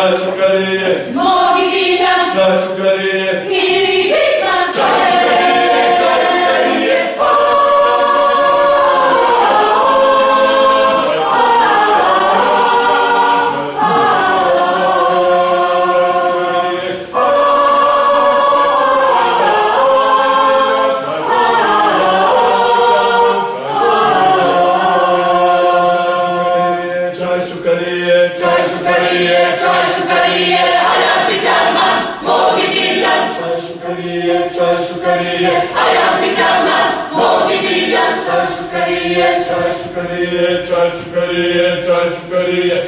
Çay şukariye, Mavi dilan, çay şukariye, miri gitmem, çay şukariye, çay şukariye. Çay şukariye, çay şukariye, çay şukariye, ayağım bir keman, mavi dilan, çay şukariye, çay şukariye, ayağım bir keman, mavi dilan, çay şukariye, çay şukariye, çay şukariye, çay şukariye.